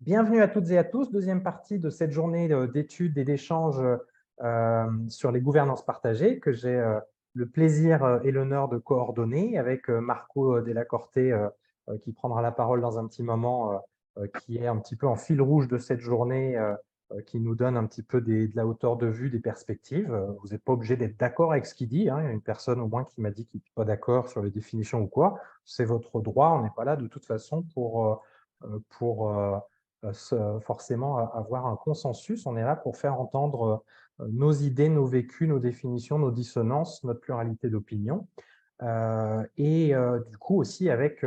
Bienvenue à toutes et à tous, deuxième partie de cette journée d'études et d'échanges sur les gouvernances partagées que j'ai le plaisir et l'honneur de coordonner avec Marco Della Corte qui prendra la parole dans un petit moment, qui est un petit peu en fil rouge de cette journée, qui nous donne un petit peu de la hauteur de vue, des perspectives. Vous n'êtes pas obligé d'être d'accord avec ce qu'il dit, hein. Il y a une personne au moins qui m'a dit qu'il n'était pas d'accord sur les définitions ou quoi. C'est votre droit, on n'est pas là de toute façon pour forcément avoir un consensus. On est là pour faire entendre nos idées, nos vécus, nos définitions, nos dissonances, notre pluralité d'opinions. Du coup aussi avec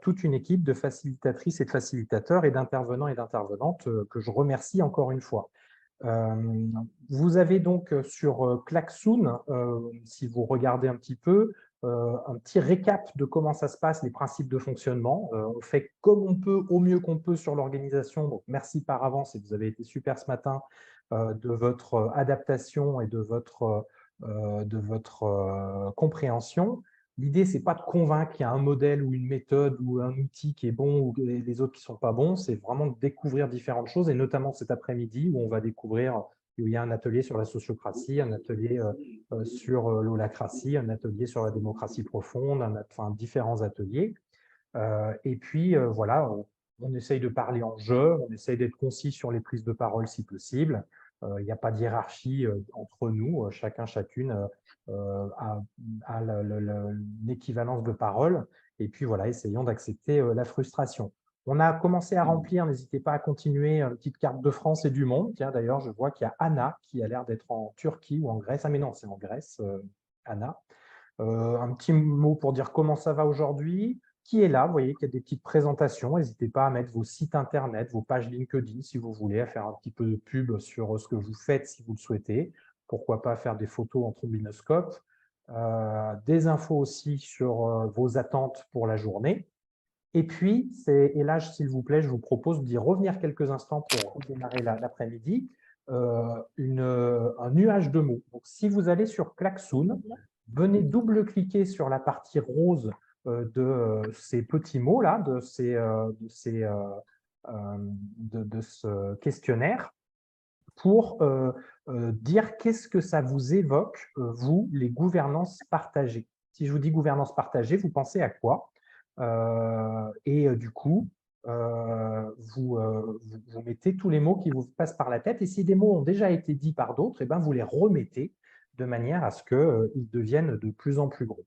toute une équipe de facilitatrices et de facilitateurs et d'intervenants et d'intervenantes que je remercie encore une fois. Vous avez donc sur Klaxoon, si vous regardez un petit peu, un petit récap de comment ça se passe, les principes de fonctionnement. On fait comme on peut, au mieux qu'on peut sur l'organisation. Donc, merci par avance et vous avez été super ce matin de votre adaptation et de votre compréhension. L'idée, ce n'est pas de convaincre qu'il y a un modèle ou une méthode ou un outil qui est bon ou les autres qui ne sont pas bons. C'est vraiment de découvrir différentes choses et notamment cet après-midi où on va découvrir, où il y a un atelier sur la sociocratie, un atelier sur l'holacratie, un atelier sur la démocratie profonde, enfin, différents ateliers. Voilà, on essaye de parler en jeu, on essaye d'être concis sur les prises de parole si possible. Il n'y a pas de hiérarchie entre nous, chacun, chacune a l'équivalence de parole. Et puis voilà, essayons d'accepter la frustration. On a commencé à remplir, n'hésitez pas à continuer, une petite carte de France et du monde. Tiens, d'ailleurs, je vois qu'il y a Anna qui a l'air d'être en Turquie ou en Grèce. Ah mais non, c'est en Grèce, Anna. Un petit mot pour dire comment ça va aujourd'hui, qui est là. Vous voyez qu'il y a des petites présentations. N'hésitez pas à mettre vos sites internet, vos pages LinkedIn si vous voulez, à faire un petit peu de pub sur ce que vous faites si vous le souhaitez. Pourquoi pas faire des photos en trombinoscope. Des infos aussi sur vos attentes pour la journée. Et puis, et là, s'il vous plaît, je vous propose d'y revenir quelques instants pour démarrer l'après-midi, un nuage de mots. Donc, si vous allez sur Klaxoon, venez double-cliquer sur la partie rose de ces petits mots-là, de ce questionnaire, pour dire qu'est-ce que ça vous évoque, vous, les gouvernances partagées. Si je vous dis gouvernance partagée, vous pensez à quoi? Du coup, vous mettez tous les mots qui vous passent par la tête. Et si des mots ont déjà été dits par d'autres, eh ben, vous les remettez de manière à ce qu'ils deviennent de plus en plus gros.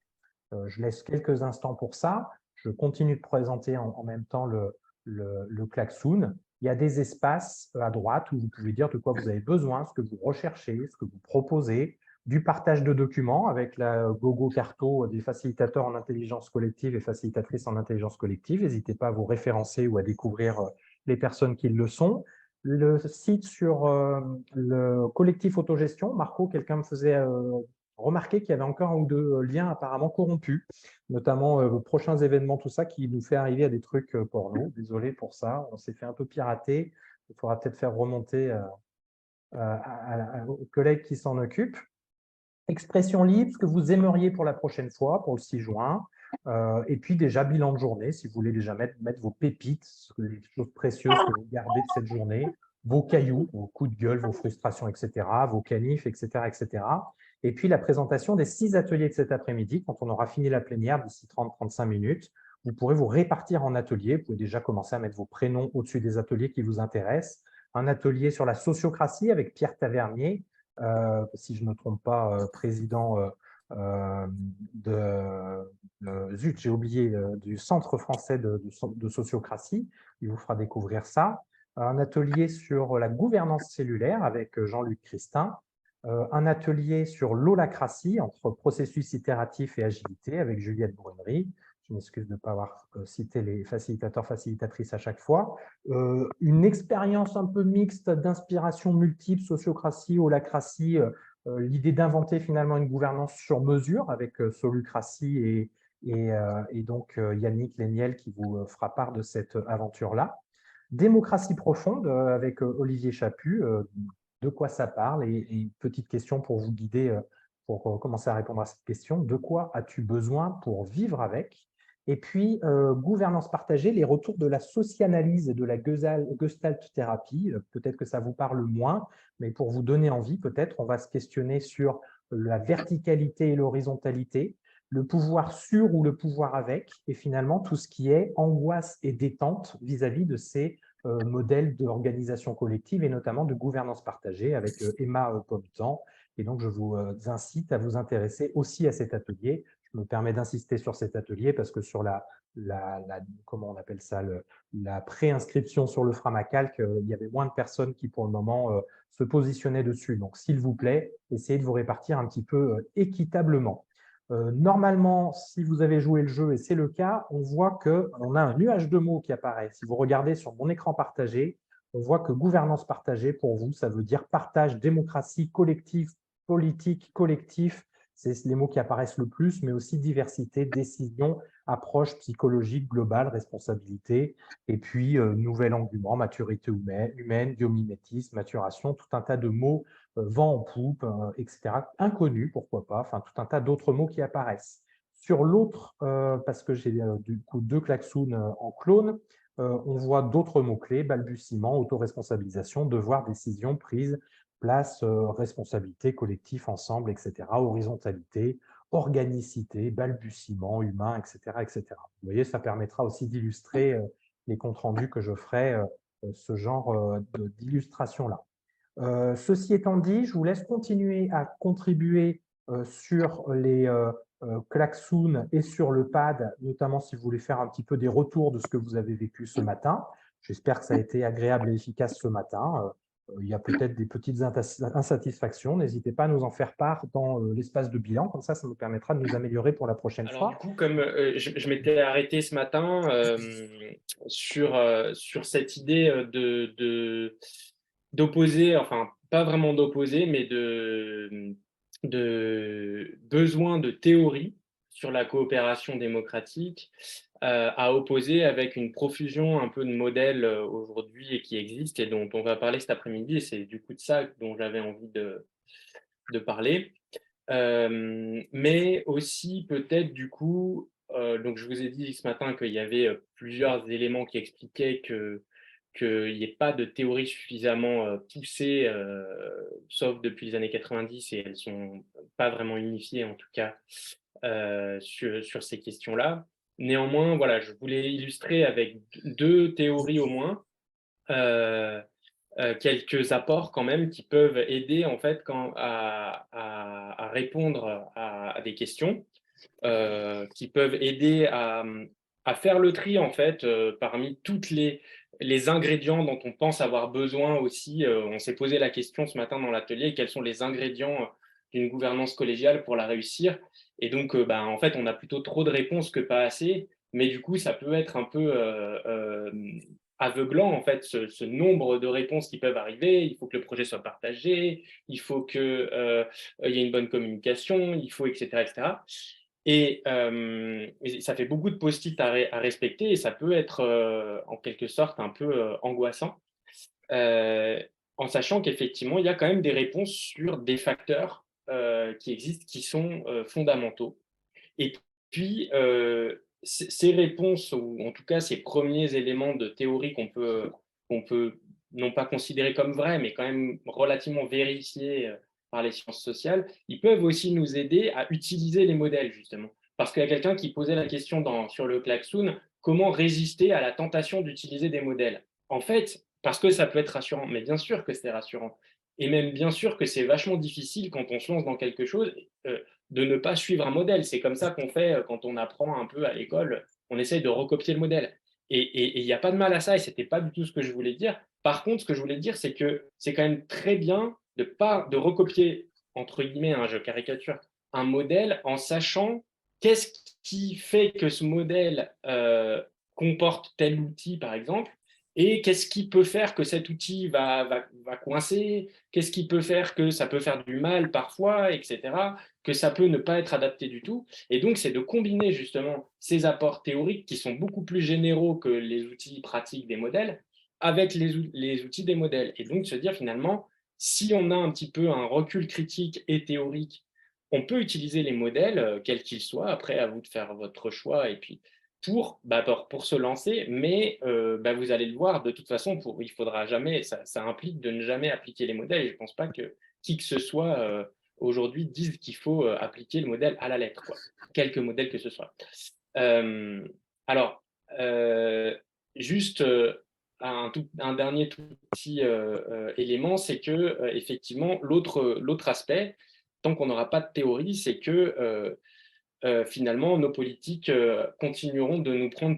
Je laisse quelques instants pour ça. Je continue de présenter en même temps le Klaxoon. Il y a des espaces à droite où vous pouvez dire de quoi vous avez besoin, ce que vous recherchez, ce que vous proposez, du partage de documents avec la Gogo Carto des facilitateurs en intelligence collective et facilitatrices en intelligence collective. N'hésitez pas à vous référencer ou à découvrir les personnes qui le sont. Le site sur le collectif autogestion, Marco, quelqu'un me faisait remarquer qu'il y avait encore un ou deux liens apparemment corrompus, notamment aux prochains événements, tout ça, qui nous fait arriver à des trucs porno. Désolé pour ça, on s'est fait un peu pirater. Il faudra peut-être faire remonter aux collègues qui s'en occupent. Expression libre, ce que vous aimeriez pour la prochaine fois, pour le 6 juin. Et puis déjà, bilan de journée, si vous voulez déjà mettre vos pépites, les choses précieuses que vous gardez de cette journée, vos cailloux, vos coups de gueule, vos frustrations, etc., vos canifs, etc., etc. Et puis la présentation des 6 ateliers de cet après-midi, quand on aura fini la plénière d'ici 30-35 minutes, vous pourrez vous répartir en ateliers. Vous pouvez déjà commencer à mettre vos prénoms au-dessus des ateliers qui vous intéressent. Un atelier sur la sociocratie avec Pierre Tavernier, si je ne me trompe pas, président zut, j'ai oublié, du Centre français de sociocratie. Il vous fera découvrir ça. Un atelier sur la gouvernance cellulaire avec Jean-Luc Christin. Un atelier sur l'holacratie entre processus itératif et agilité avec Juliette Brunery. Je m'excuse de ne pas avoir cité les facilitateurs, facilitatrices à chaque fois. Une expérience un peu mixte d'inspiration multiple, sociocratie, holacratie, l'idée d'inventer finalement une gouvernance sur mesure avec Solucratie et donc Yannick Léniel qui vous fera part de cette aventure-là. Démocratie profonde avec Olivier Chaput, de quoi ça parle et une petite question pour vous guider, pour commencer à répondre à cette question. De quoi as-tu besoin pour vivre avec? Et puis, gouvernance partagée, les retours de la socianalyse et de la Gestalt thérapie. Peut-être que ça vous parle moins, mais pour vous donner envie, peut-être, on va se questionner sur la verticalité et l'horizontalité, le pouvoir sur ou le pouvoir avec, et finalement tout ce qui est angoisse et détente vis-à-vis de ces modèles d'organisation collective et notamment de gouvernance partagée avec Emma Pomtan. Et donc, je vous incite à vous intéresser aussi à cet atelier. Je me permets d'insister sur cet atelier parce que sur comment on appelle ça, la préinscription sur le Framacalc, il y avait moins de personnes qui, pour le moment, se positionnaient dessus. Donc, s'il vous plaît, essayez de vous répartir un petit peu équitablement. Normalement, si vous avez joué le jeu, et c'est le cas, on voit qu'on a un nuage de mots qui apparaît. Si vous regardez sur mon écran partagé, on voit que gouvernance partagée, pour vous, ça veut dire partage, démocratie, collectif, politique, collectif. C'est les mots qui apparaissent le plus, mais aussi diversité, décision, approche psychologique globale, responsabilité, et puis nouvel engouement, maturité humaine, biomimétisme, maturation, tout un tas de mots, vent en poupe, etc. Inconnus, pourquoi pas, enfin tout un tas d'autres mots qui apparaissent. Sur l'autre, parce que j'ai du coup 2 klaxons en clone, on voit d'autres mots-clés, balbutiement, autoresponsabilisation, devoir, décision, prise, place, responsabilité, collectif, ensemble, etc., horizontalité, organicité, balbutiement, humain, etc., etc. Vous voyez, ça permettra aussi d'illustrer les comptes rendus que je ferai, ce genre d'illustration-là. Ceci étant dit, je vous laisse continuer à contribuer sur les klaxons et sur le pad, notamment si vous voulez faire un petit peu des retours de ce que vous avez vécu ce matin. J'espère que ça a été agréable et efficace ce matin. Il y a peut-être des petites insatisfactions. N'hésitez pas à nous en faire part dans l'espace de bilan. Comme ça nous permettra de nous améliorer pour la prochaine Alors du fois. coup, comme je m'étais arrêté ce matin sur cette idée d'opposer, enfin pas vraiment d'opposer, mais de besoin de théorie sur la coopération démocratique à opposer avec une profusion un peu de modèles aujourd'hui et qui existent et dont on va parler cet après-midi. Et c'est du coup de ça dont j'avais envie de parler. Mais aussi peut-être du coup, donc je vous ai dit ce matin qu'il y avait plusieurs éléments qui expliquaient qu'il n'y ait pas de théorie suffisamment poussée, sauf depuis les années 90, et elles sont pas vraiment unifiées en tout cas sur ces questions-là. Néanmoins, voilà, je voulais illustrer avec 2 théories au moins. Quelques apports quand même qui peuvent aider en fait à répondre à des questions, qui peuvent aider à faire le tri en fait parmi toutes les ingrédients dont on pense avoir besoin aussi. On s'est posé la question ce matin dans l'atelier, quels sont les ingrédients d'une gouvernance collégiale pour la réussir? Et donc, en fait, on a plutôt trop de réponses que pas assez, mais du coup, ça peut être un peu aveuglant en fait ce nombre de réponses qui peuvent arriver. Il faut que le projet soit partagé, il faut que il y ait une bonne communication, il faut etc etc. Et ça fait beaucoup de post-it à respecter et ça peut être en quelque sorte un peu angoissant, euh, en sachant qu'effectivement il y a quand même des réponses sur des facteurs qui existent, qui sont fondamentaux. Et puis, ces réponses, ou en tout cas ces premiers éléments de théorie qu'on peut non pas considérer comme vrais, mais quand même relativement vérifiés par les sciences sociales, ils peuvent aussi nous aider à utiliser les modèles, justement. Parce qu'il y a quelqu'un qui posait la question sur le klaxon, comment résister à la tentation d'utiliser des modèles? En fait, parce que ça peut être rassurant, mais bien sûr que c'est rassurant. Et même bien sûr que c'est vachement difficile quand on se lance dans quelque chose. De ne pas suivre un modèle. C'est comme ça qu'on fait quand on apprend un peu à l'école, on essaye de recopier le modèle. Et il n'y a pas de mal à ça, et ce n'était pas du tout ce que je voulais dire. Par contre, ce que je voulais dire, c'est que c'est quand même très bien de recopier, entre guillemets, je caricature, un modèle en sachant qu'est-ce qui fait que ce modèle comporte tel outil, par exemple, et qu'est-ce qui peut faire que cet outil va coincer, qu'est-ce qui peut faire que ça peut faire du mal parfois, etc., que ça peut ne pas être adapté du tout. Et donc, c'est de combiner justement ces apports théoriques qui sont beaucoup plus généraux que les outils pratiques des modèles avec les outils des modèles. Et donc, se dire finalement, si on a un petit peu un recul critique et théorique, on peut utiliser les modèles, quels qu'ils soient. Après, à vous de faire votre choix et puis pour se lancer, mais vous allez le voir, de toute façon, il faudra jamais, ça implique de ne jamais appliquer les modèles. Et je ne pense pas que qui que ce soit aujourd'hui dise qu'il faut appliquer le modèle à la lettre, quoi, quelque modèle que ce soit. Euh, alors, euh, juste un dernier tout petit élément, c'est que effectivement, l'autre aspect, tant qu'on n'aura pas de théorie, c'est que finalement, nos politiques continueront de nous prendre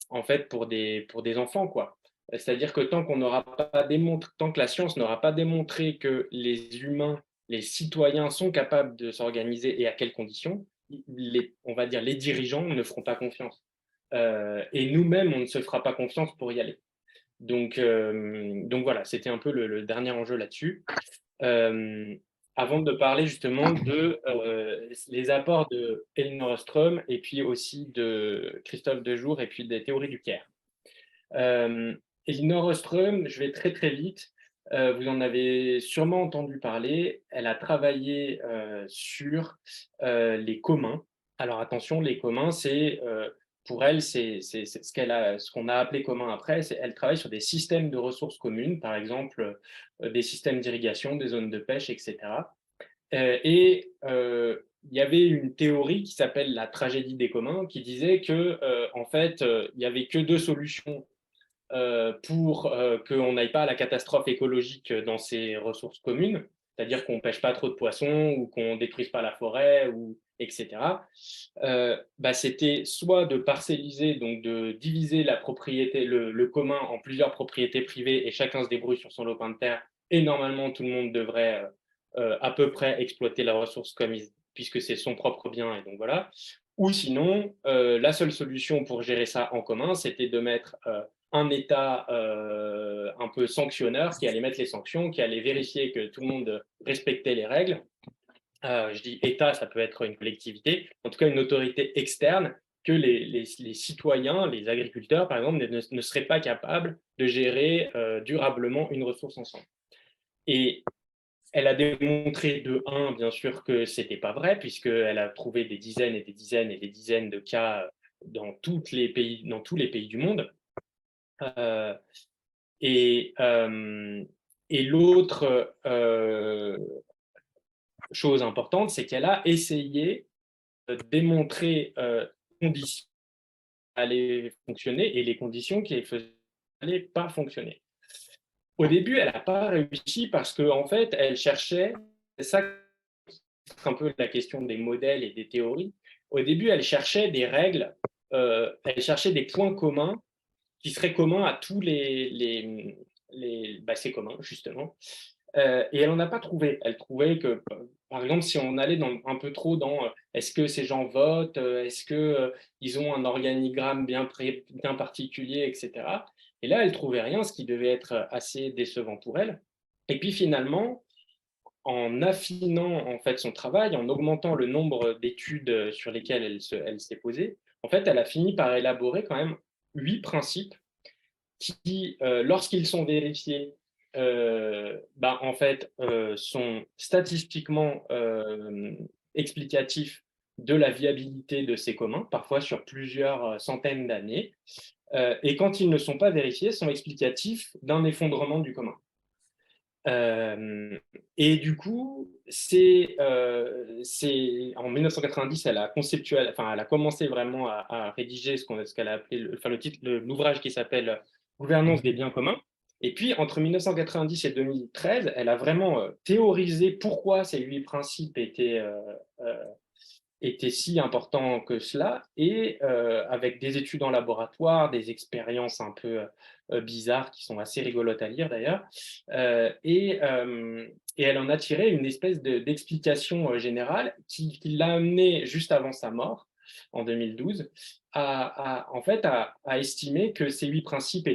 en fait, pour des enfants, quoi. C'est-à-dire que tant que la science n'aura pas démontré que les humains, les citoyens sont capables de s'organiser et à quelles conditions, on va dire les dirigeants ne feront pas confiance. Et nous-mêmes, on ne se fera pas confiance pour y aller. Donc voilà, c'était un peu le dernier enjeu là-dessus. Euh, Avant de parler justement de les apports de Elinor Ostrom et puis aussi de Christophe Dejour et puis des théories du Caire. Euh, Elinor Ostrom, je vais très très vite. Vous en avez sûrement entendu parler. Elle a travaillé sur les communs. Alors attention, les communs, pour elle, c'est ce qu'on a appelé commun après. Elle travaille sur des systèmes de ressources communes, par exemple des systèmes d'irrigation, des zones de pêche, etc. Il y avait une théorie qui s'appelle la tragédie des communs, qui disait que en fait, il n'y avait que deux solutions pour qu'on n'aille pas à la catastrophe écologique dans ces ressources communes, c'est-à-dire qu'on ne pêche pas trop de poissons ou qu'on ne détruise pas la forêt, etc. C'était soit de parcelliser, donc de diviser la propriété, le commun en plusieurs propriétés privées et chacun se débrouille sur son lopin de terre et normalement tout le monde devrait à peu près exploiter la ressource puisque c'est son propre bien et donc voilà. Ou sinon, la seule solution pour gérer ça en commun, c'était de mettre un État un peu sanctionneur qui allait mettre les sanctions, qui allait vérifier que tout le monde respectait les règles. Je dis État, ça peut être une collectivité, en tout cas une autorité externe que les citoyens, les agriculteurs, par exemple, ne seraient pas capables de gérer durablement une ressource ensemble. Et elle a démontré bien sûr, que ce n'était pas vrai, puisqu'elle a trouvé des dizaines et des dizaines et des dizaines de cas dans tous les pays du monde. Euh, et et l'autre chose importante, c'est qu'elle a essayé de démontrer les conditions qui allaient fonctionner et les conditions qui n'allaient pas fonctionner. Au début, elle n'a pas réussi parce qu'en fait, elle cherchait, c'est ça un peu la question des modèles et des théories. Au début, elle cherchait des règles, elle cherchait des points communs qui seraient communs à tous ces communs, justement. Et elle n'en a pas trouvé. Elle trouvait que, par exemple, si on allait un peu trop dans est-ce que ces gens votent, est-ce qu'ils ont un organigramme bien particulier, etc. Et là, elle trouvait rien, ce qui devait être assez décevant pour elle. Et puis finalement, en affinant en fait son travail, en augmentant le nombre d'études sur lesquelles elle s'est posée, en fait, elle a fini par élaborer quand même 8 principes qui, lorsqu'ils sont vérifiés, en fait, sont statistiquement explicatifs de la viabilité de ces communs, parfois sur plusieurs centaines d'années, et quand ils ne sont pas vérifiés, sont explicatifs d'un effondrement du commun. Et du coup, en 1990, elle a commencé vraiment à rédiger ce qu'elle a appelé, le titre, l'ouvrage qui s'appelle Gouvernance des biens communs. Et puis, entre 1990 et 2013, elle a vraiment théorisé pourquoi ces 8 principes étaient si importants que cela, et avec des études en laboratoire, des expériences un peu bizarres qui sont assez rigolotes à lire d'ailleurs, et elle en a tiré une espèce d'explication générale qui l'a amené juste avant sa mort, en 2012, en fait, à estimer que ces 8 principes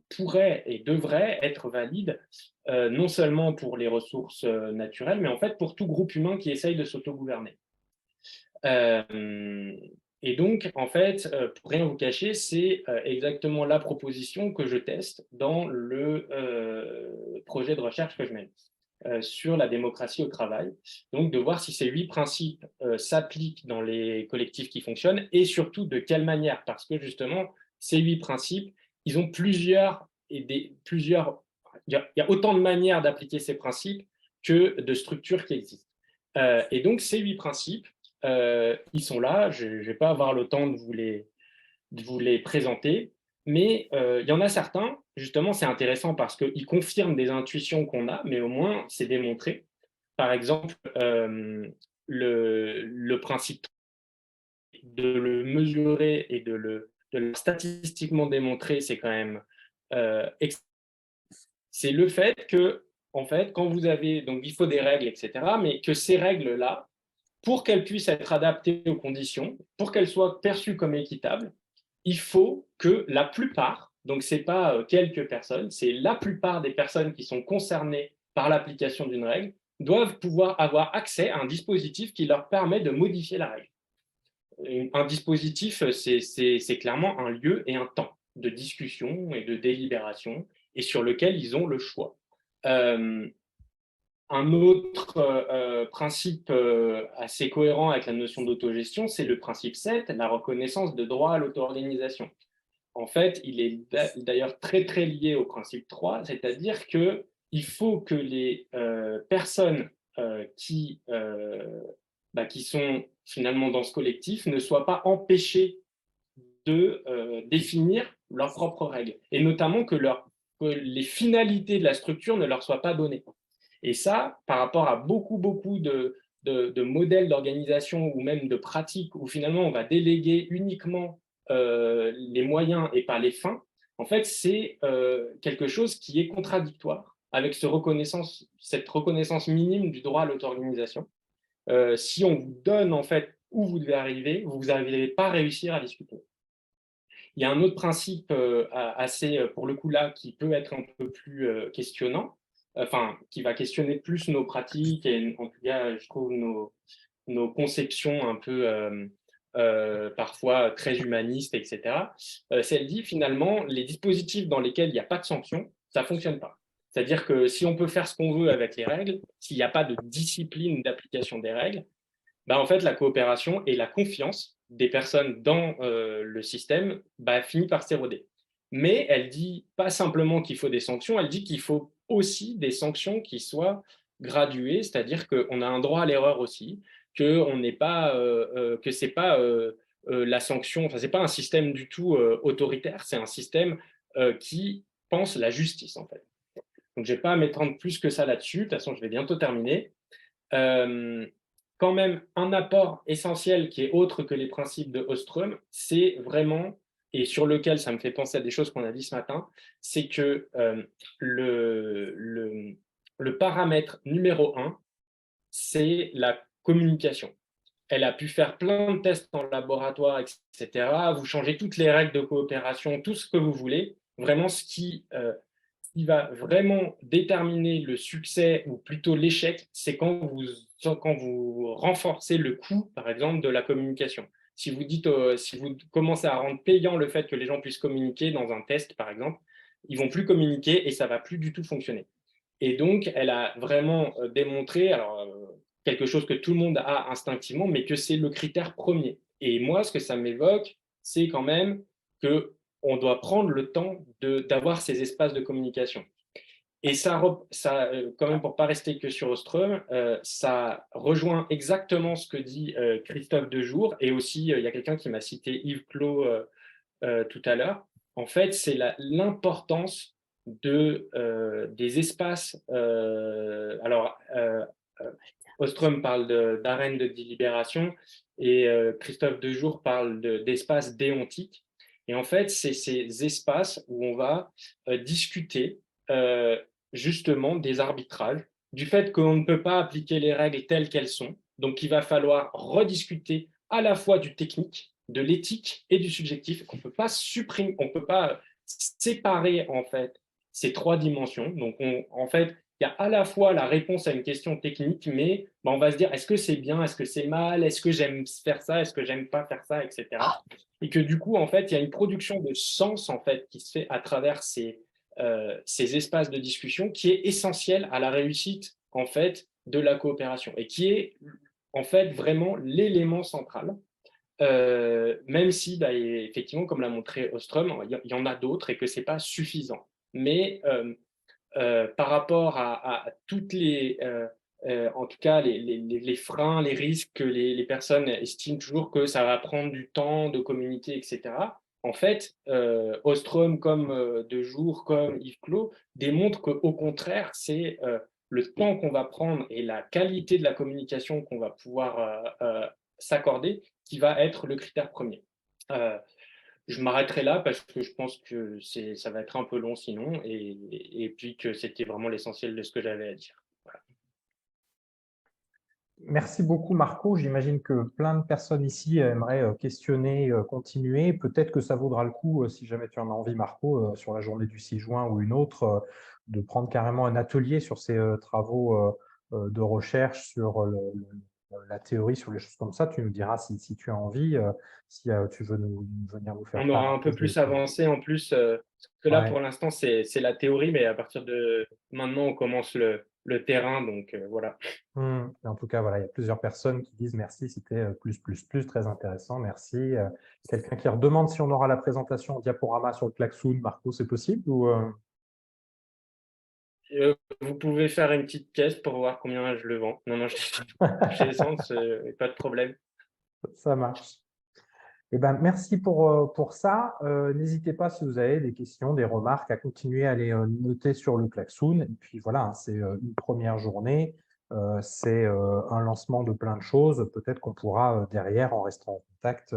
pourraient et devraient être valides non seulement pour les ressources naturelles, mais en fait pour tout groupe humain qui essaye de s'autogouverner. Et donc, en fait, pour rien vous cacher, c'est exactement la proposition que je teste dans le projet de recherche que je mène. sur la démocratie au travail. Donc, de voir si ces 8 principes s'appliquent dans les collectifs qui fonctionnent et surtout de quelle manière. Parce que justement, ces 8 principes, ils ont il y a autant de manières d'appliquer ces principes que de structures qui existent. Et donc, ces 8 principes, ils sont là. Je ne vais pas avoir le temps de vous les présenter, mais il y en a certains, justement, c'est intéressant parce qu'ils confirment des intuitions qu'on a, mais au moins, c'est démontré. Par exemple, le principe de le mesurer et de le statistiquement démontrer, c'est quand même c'est le fait que, en fait, quand vous avez, donc il faut des règles, etc., mais que ces règles-là, pour qu'elles puissent être adaptées aux conditions, pour qu'elles soient perçues comme équitables, il faut que la plupart, donc ce n'est pas quelques personnes, c'est la plupart des personnes qui sont concernées par l'application d'une règle, doivent pouvoir avoir accès à un dispositif qui leur permet de modifier la règle. Un dispositif, c'est clairement un lieu et un temps de discussion et de délibération et sur lequel ils ont le choix. Un autre principe assez cohérent avec la notion d'autogestion, c'est le principe 7, la reconnaissance de droit à l'auto-organisation. En fait, il est d'ailleurs très, très lié au principe 3, c'est-à-dire qu'il faut que les personnes qui sont finalement dans ce collectif ne soient pas empêchées de définir leurs propres règles, et notamment que les finalités de la structure ne leur soient pas données. Et ça, par rapport à beaucoup de modèles d'organisation ou même de pratiques où finalement on va déléguer uniquement les moyens et pas les fins, en fait, c'est quelque chose qui est contradictoire avec cette reconnaissance minime du droit à l'auto-organisation. Si on vous donne en fait où vous devez arriver, vous n'allez pas réussir à discuter. Il y a un autre principe assez, pour le coup là, qui peut être un peu plus questionnant, enfin, qui va questionner plus nos pratiques et en tout cas, je trouve, nos conceptions un peu parfois très humanistes, etc. C'est, elle dit finalement, les dispositifs dans lesquels il n'y a pas de sanction, ça ne fonctionne pas. C'est-à-dire que si on peut faire ce qu'on veut avec les règles, s'il n'y a pas de discipline d'application des règles, en fait, la coopération et la confiance des personnes dans le système finit par s'éroder. Mais elle dit pas simplement qu'il faut des sanctions, elle dit qu'il faut aussi des sanctions qui soient graduées, c'est-à-dire qu'on a un droit à l'erreur aussi, que c'est pas la sanction, enfin c'est pas un système du tout autoritaire, c'est un système qui pense la justice en fait. Donc je vais pas m'étendre plus que ça là-dessus. De toute façon, je vais bientôt terminer. Quand même, un apport essentiel qui est autre que les principes de Ostrom, c'est vraiment, et sur lequel ça me fait penser à des choses qu'on a dit ce matin, c'est que le paramètre numéro 1, c'est la communication. Elle a pu faire plein de tests en laboratoire, etc. Vous changez toutes les règles de coopération, tout ce que vous voulez. Vraiment, ce qui va vraiment déterminer le succès ou plutôt l'échec, c'est quand vous renforcez le coût, par exemple, de la communication. Si vous commencez à rendre payant le fait que les gens puissent communiquer dans un test, par exemple, ils vont plus communiquer et ça va plus du tout fonctionner. Et donc, elle a vraiment démontré, alors quelque chose que tout le monde a instinctivement, mais que c'est le critère premier. Et moi, ce que ça m'évoque, c'est quand même que on doit prendre le temps d'avoir ces espaces de communication. Et ça quand même, pour ne pas rester que sur Ostrom, ça rejoint exactement ce que dit Christophe Dejour, et aussi, il y a quelqu'un qui m'a cité Yves Clos tout à l'heure. En fait, c'est l'importance des espaces. Ostrom parle d'arènes de délibération et Christophe Dejour parle d'espaces déontiques. Et en fait, c'est ces espaces où on va discuter justement des arbitrages, du fait qu'on ne peut pas appliquer les règles telles qu'elles sont. Donc, il va falloir rediscuter à la fois du technique, de l'éthique et du subjectif. On ne peut pas supprimer, on ne peut pas séparer en fait ces trois dimensions. Donc, en fait, il y a à la fois la réponse à une question technique, mais on va se dire, est-ce que c'est bien, est-ce que c'est mal, est-ce que j'aime faire ça, est-ce que j'aime pas faire ça, etc. Et que du coup, en fait, il y a une production de sens en fait qui se fait à travers ces espaces de discussion qui est essentielle à la réussite en fait, de la coopération et qui est, en fait, vraiment l'élément central. Même si, bah, effectivement, comme l'a montré Ostrom, il y en a d'autres et que c'est pas suffisant. Mais par rapport à toutes en tout cas, les freins, les risques que les personnes estiment toujours que ça va prendre du temps de communiquer, et cetera. En fait, Ostrom comme Dejour, comme Yves Clos démontrent qu'au contraire, c'est le temps qu'on va prendre et la qualité de la communication qu'on va pouvoir s'accorder qui va être le critère premier. Euh, je m'arrêterai là parce que je pense que ça va être un peu long sinon, et puis que c'était vraiment l'essentiel de ce que j'avais à dire. Voilà. Merci beaucoup, Marco. J'imagine que plein de personnes ici aimeraient questionner, continuer. Peut-être que ça vaudra le coup, si jamais tu en as envie, Marco, sur la journée du 6 juin ou une autre, de prendre carrément un atelier sur ces travaux de recherche, sur la théorie, sur les choses comme ça. Tu nous diras si tu as envie, si tu veux venir nous faire On aura part un un peu peu de plus tes... avancé en plus, parce que là pour Ouais. l'instant c'est la théorie, mais à partir de maintenant on commence le terrain, donc voilà. En tout cas, voilà, il y a plusieurs personnes qui disent merci, c'était très intéressant, merci. Quelqu'un qui redemande si on aura la présentation en diaporama sur le Klaxoon, Marco, c'est possible ou Vous pouvez faire une petite pièce pour voir combien je le vends. Non, non, chez Essence, pas de problème. ça marche? Eh ben, merci pour ça. N'hésitez pas si vous avez des questions, des remarques, à continuer à les noter sur le Klaxoon. Et puis voilà, hein, c'est une première journée, c'est un lancement de plein de choses. Peut-être qu'on pourra derrière, en restant en contact,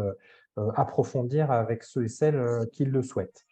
approfondir avec ceux et celles qui le souhaitent.